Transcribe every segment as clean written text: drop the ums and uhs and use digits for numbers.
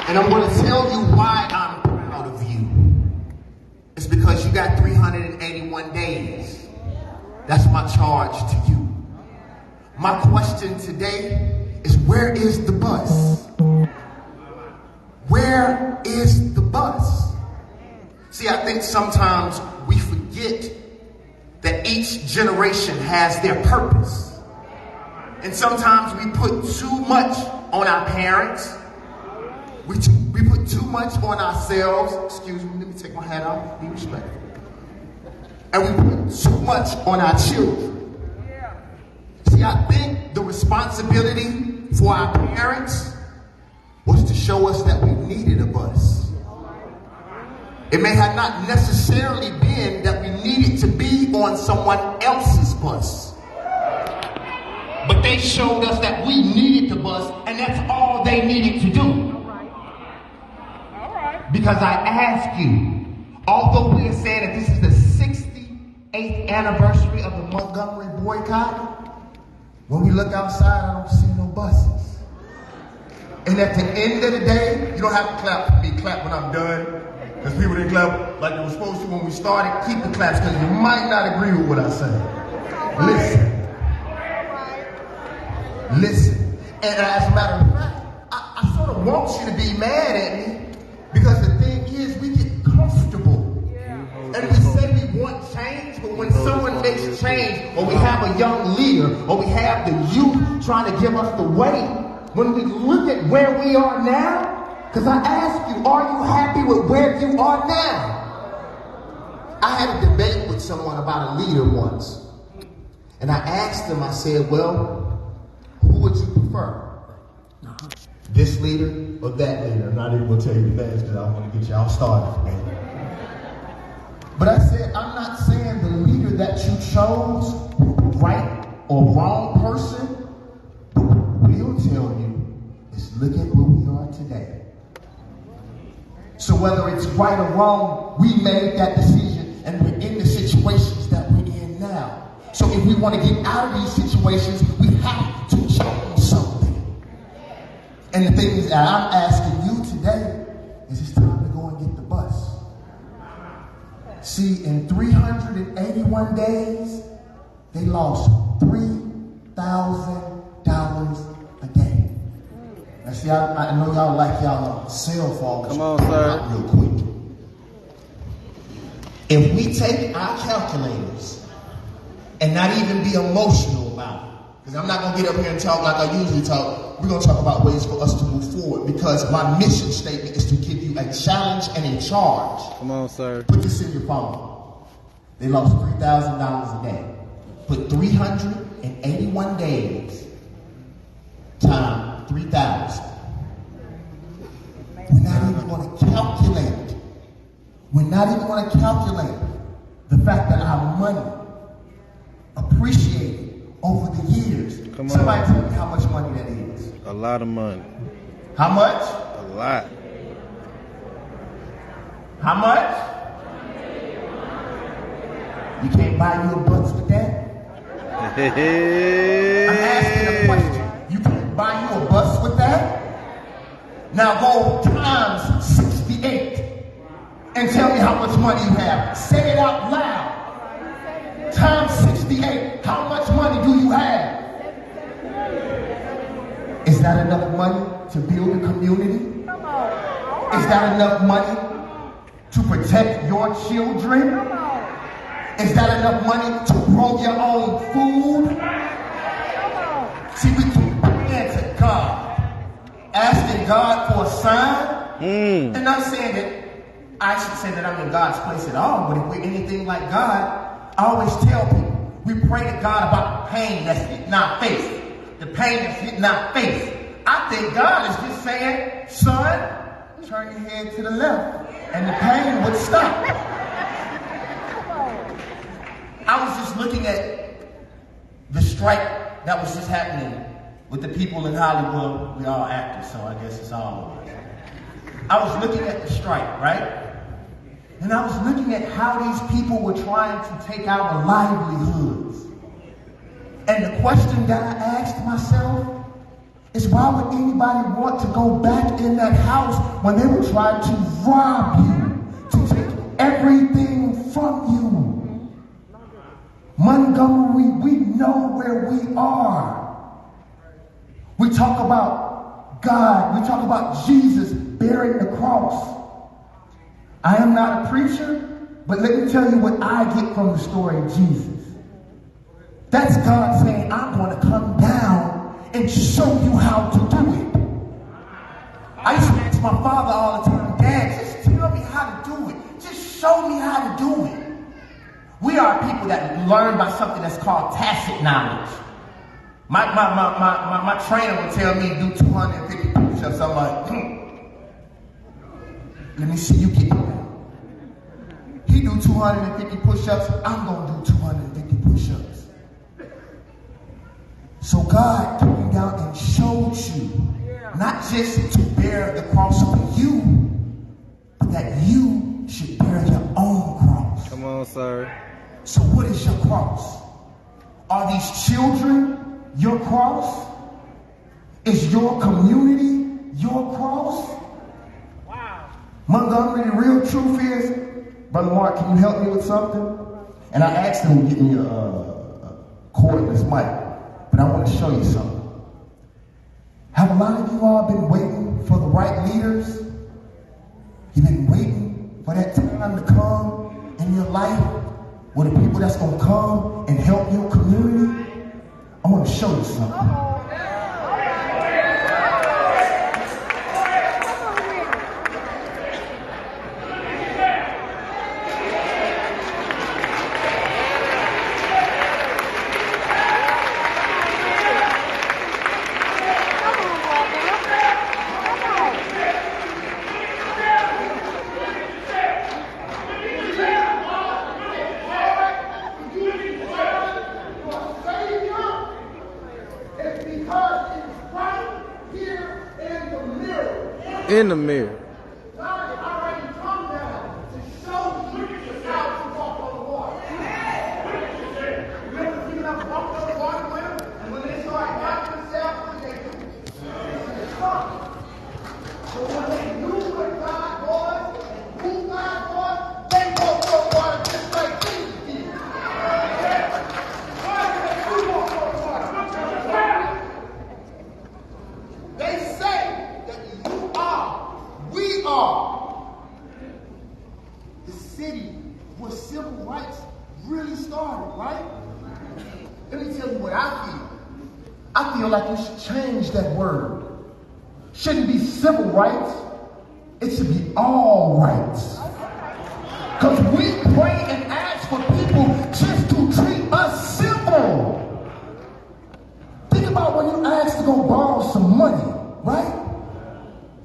And I'm going to tell you why I'm proud of you. It's because you got 381 days. That's my charge to you. My question today is, where is the bus? Where is the bus? See, I think sometimes we forget that each generation has their purpose. And sometimes we put too much on our parents. We put too much on ourselves. Excuse me, let me take my hat off. Be respectful. And we put too much on our children. See, I think the responsibility for our parents was to show us that we needed a bus. It may have not necessarily been that we needed to be on someone else's bus. But they showed us that we needed the bus, and that's all they needed to do. Because I ask you, although we are saying that this is the 68th anniversary of the Montgomery boycott, when we look outside, I don't see no buses. And at the end of the day, you don't have to clap for me, clap when I'm done. Because people didn't clap like they were supposed to when we started. Keep the claps, because you might not agree with what I say. Listen. And as a matter of fact, I sort of want you to be mad at me, because the thing is, we get comfortable. And we say we want change, but when someone makes change, or we have a young leader, or we have the youth trying to give us the way, when we look at where we are now, because I ask you, are you happy with where you are now? I had a debate with someone about a leader once. And I asked them, I said, well, who would you prefer? This leader or that leader? I'm not even going to tell you the names because I want to get y'all started. But I said, I'm not saying the leader that you chose, right or wrong person, but we'll tell you is look at where we are today. So whether it's right or wrong, we made that decision and we're in the situations that we're in now. So if we want to get out of these situations, we have to change something. And the thing is that I'm asking you today is it's time to go and get the bus. See, in 381 days, they lost $3,000 a day. Now see, I know y'all like y'all cell phones. Come on, sir. Real quick. If we take our calculators and not even be emotional about it, because I'm not going to get up here and talk like I usually talk. We're going to talk about ways for us to move forward, because my mission statement is to give you a challenge and a charge. Come on, sir. Put this in your phone. They lost $3,000 a day. Put 381 days times 3,000. We're not even going to calculate. We're not even going to calculate the fact that our money appreciated over the years. Come on. Somebody tell me how much money that is. A lot of money. How much? A lot. How much? You can't buy you a bus with that? I'm asking a question. You can't buy you a bus with that? Now go times 68 and tell me how much money you have. Say it out loud. Times 68. How much money do you have? Is that enough money to build a community? Is that enough money to protect your children? Is that enough money to grow your own food? See, we keep praying to God, asking God for a sign. And not saying that I should say that I'm in God's place at all, but if we're anything like God, I always tell people, we pray to God about the pain that's hitting our face. The pain that's hitting our face. I think God is just saying, son, turn your head to the left, and the pain would stop. I was just looking at the strike that was just happening with the people in Hollywood. We all actors, so I guess it's all of us. I was looking at the strike, right? And I was looking at how these people were trying to take our livelihoods. And the question that I asked myself is why would anybody want to go back in that house when they were trying to rob you, to take everything from you? Montgomery, we know where we are. We talk about God, we talk about Jesus bearing the cross. I am not a preacher, but let me tell you what I get from the story of Jesus. That's God saying, I'm going to come down and show you how to do it. I used to ask my father all the time, Dad, just tell me how to do it. Just show me how to do it. We are people that learn by something that's called tacit knowledge. My trainer would tell me to do 250 push-ups. I'm like, let me see you get it. He do 250 push-ups, I'm going to do 250 push-ups. So God came down and showed you, not just to bear the cross for you, but that you should bear your own cross. Come on, sir. So what is your cross? Are these children your cross? Is your community your cross? Wow. Montgomery, the real truth is, Brother Mark, can you help me with something? And I asked him to get me a cordless mic, but I want to show you something. Have a lot of you all been waiting for the right leaders? You've been waiting for that time to come in your life with the people that's going to come and help your community? I want to show you something. In the mirror. I feel like you should change that word. Shouldn't be civil rights. It should be all rights. Because we pray and ask for people just to treat us civil. Think about when you ask to go borrow some money, right?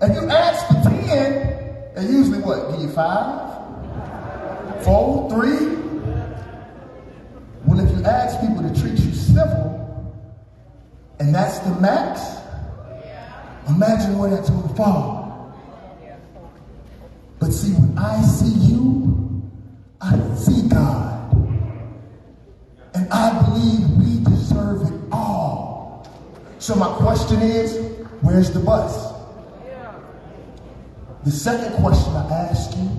If you ask for 10, they usually what? Give you 5, 4, 3. Well, if you ask people to treat you civil, and that's the max, imagine where that's going to fall. But see, when I see you, I see God. And I believe we deserve it all. So my question is, where's the bus? The second question I ask you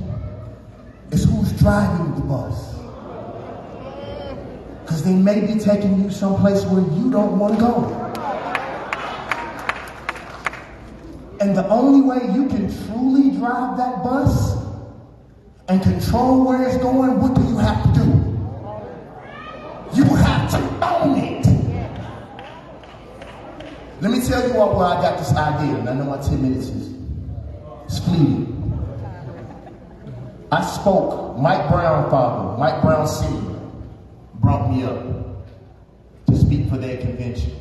is, who's driving the bus? Because they may be taking you someplace where you don't want to go. And the only way you can truly drive that bus and control where it's going, what do you have to do? You have to own it. Let me tell you all where I got this idea, and I know my 10 minutes is fleeting. I spoke, Mike Brown father, Mike Brown Sr. brought me up to speak for their convention.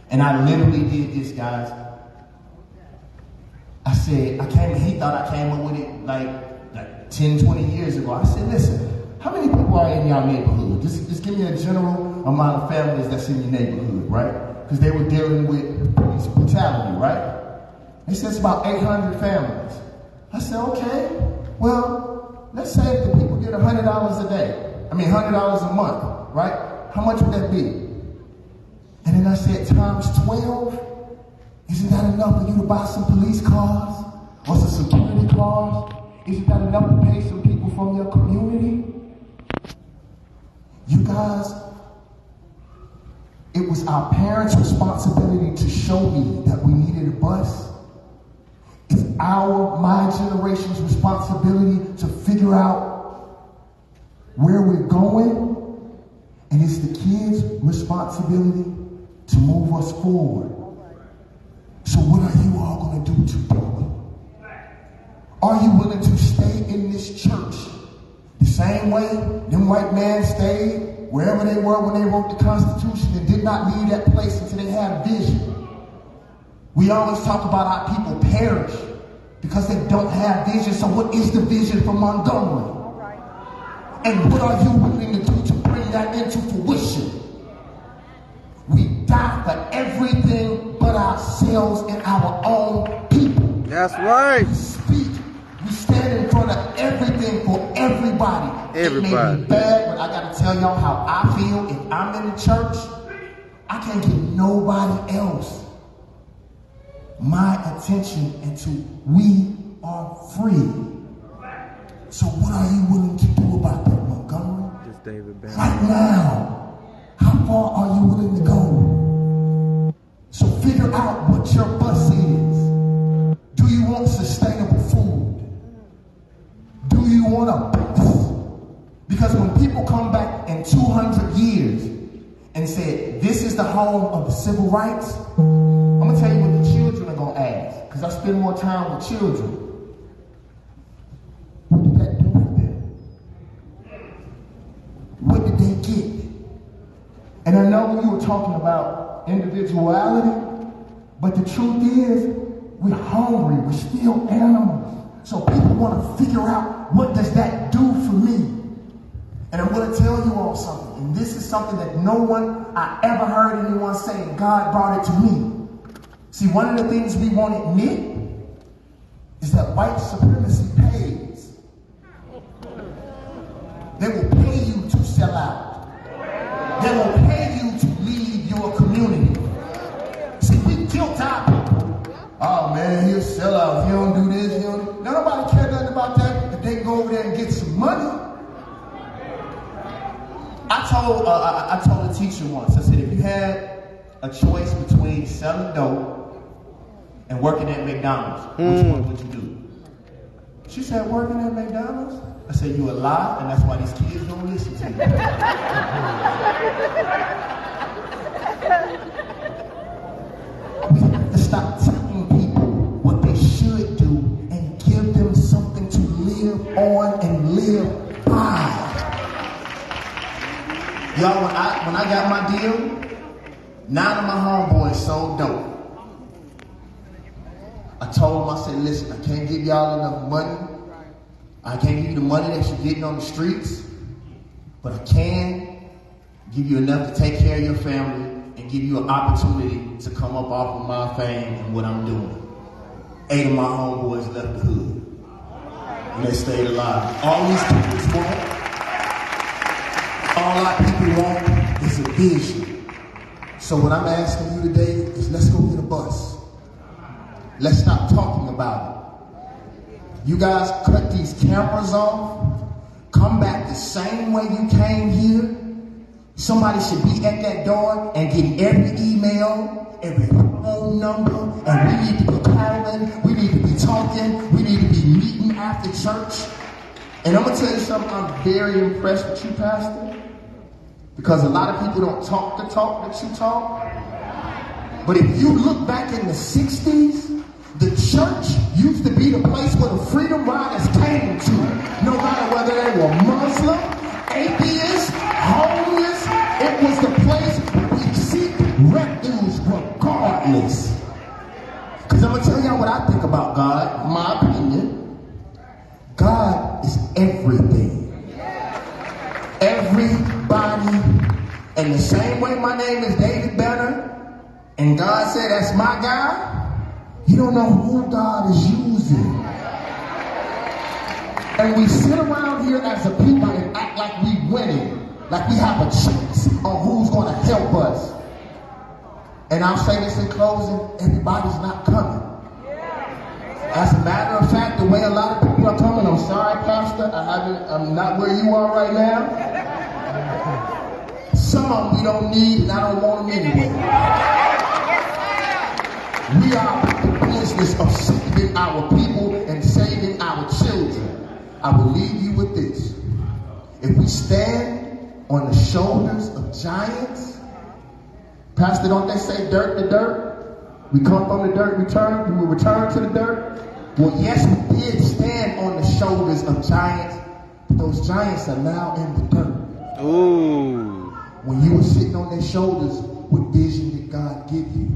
And I literally did this, guys. I said, he thought I came up with it like 10, 20 years ago. I said, listen, how many people are in your neighborhood? Just give me a general amount of families that's in your neighborhood, right? Because they were dealing with police brutality, right? They said it's about 800 families. I said, okay, well, let's say if the people get $100 a day. $100 a month, right? How much would that be? And then I said, times 12, Isn't that enough for you to buy some police cars or some security cars? Isn't that enough to pay some people from your community? You guys, it was our parents' responsibility to show me that we needed a bus. It's my generation's responsibility to figure out where we're going. And it's the kids' responsibility to move us forward. So what are you all going to do today? Are you willing to stay in this church the same way them white men stayed wherever they were when they wrote the Constitution and did not leave that place until they had a vision? We always talk about how people perish because they don't have vision. So what is the vision for Montgomery? And what are you willing to do to bring that into fruition? We die for everything but ourselves and our own people. That's right. We speak. We stand in front of everything for everybody. It may be bad, but I got to tell y'all how I feel. If I'm in the church, I can't get nobody else my attention until we are free. So what are you willing to do about that, Montgomery? Just David Banner. Right now, how far are you willing to go? So figure out what your bus is. Do you want sustainable food? Do you want a bus? Because when people come back in 200 years and say, this is the home of the civil rights, I'm going to tell you what the children are going to ask, because I spend more time with children. What did that do for them? What did they get? And I know you were talking about individuality, but the truth is, we're hungry, we're still animals. So people want to figure out, what does that do for me? And I'm going to tell you all something, and this is something that no one I ever heard anyone say, and God brought it to me. See, one of the things we won't admit is that white supremacy pays. They will pay you to sell out. They will pay you to leave your community. See, we guilt our people. Oh man, he'll sell out. He don't do this, he don't do... Now, nobody cares nothing about that if they can go over there and get some money. I told a teacher once, I said, if you had a choice between selling dope and working at McDonald's, which one would you do? She said, working at McDonald's? I said, you a lie, and that's why these kids don't listen to you. We have to stop telling people what they should do and give them something to live on and live by. Y'all, when I got my deal, 9 of my homeboys sold dope. I told them, I said, listen, I can't give y'all enough money. I can't give you the money that you're getting on the streets, but I can give you enough to take care of your family and give you an opportunity to come up off of my fame and what I'm doing. 8 of my homeboys left the hood, and they stayed alive. All these kids want, all our people want is a vision. So what I'm asking you today is, let's go get a bus. Let's stop talking about it. You guys cut these cameras off. Come back the same way you came here. Somebody should be at that door and get every email, every phone number, and we need to be calling, we need to be talking, we need to be meeting after church. And I'm going to tell you something, I'm very impressed with you, Pastor, because a lot of people don't talk the talk that you talk. But if you look back in the 60s, the church used to be the place where the Freedom Riders came to, no matter whether they were Muslim, atheists, homeless. It was the place where we seek refuge regardless. Because I'm going to tell y'all what I think about God, my opinion. God is everything. Everybody. And the same way my name is David Banner, and God said that's my guy, you don't know who God is using. And we sit around here as a people and act like we winning, like we have a chance on who's going to help us. And I'll say this in closing, everybody's not coming. As a matter of fact, the way a lot of people are coming, I'm sorry, Pastor, I'm not where you are right now. Some of them we don't need, and I don't want them anyway. We are in the business of saving our people and saving our children. I will leave you with this. If we stand on the shoulders of giants, Pastor, don't they say dirt to dirt? We come from the dirt, we will return to the dirt. Well, yes, we did stand on the shoulders of giants, but those giants are now in the dirt. Ooh. When you were sitting on their shoulders, what vision did God give you?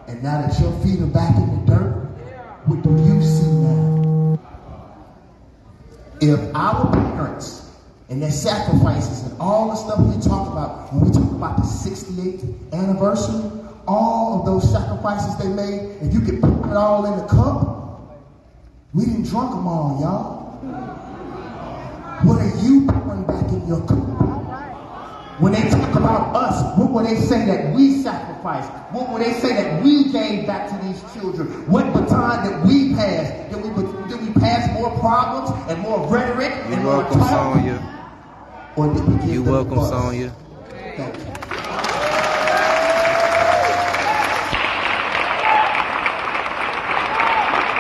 And now that your feet are back in the dirt, what do you see now? If our parents and their sacrifices and all the stuff we talk about, when we talk about the 68th anniversary, all of those sacrifices they made, if you could put it all in the cup, we didn't drunk them all, y'all. What are you pouring back in your cup? When they talk about us, what will they say that we sacrificed? What will they say that we gave back to these children? What baton did we pass? Did we pass more problems and more rhetoric and more talk? Sonya. Or did we give You them welcome, buzz? Sonya. Thank you.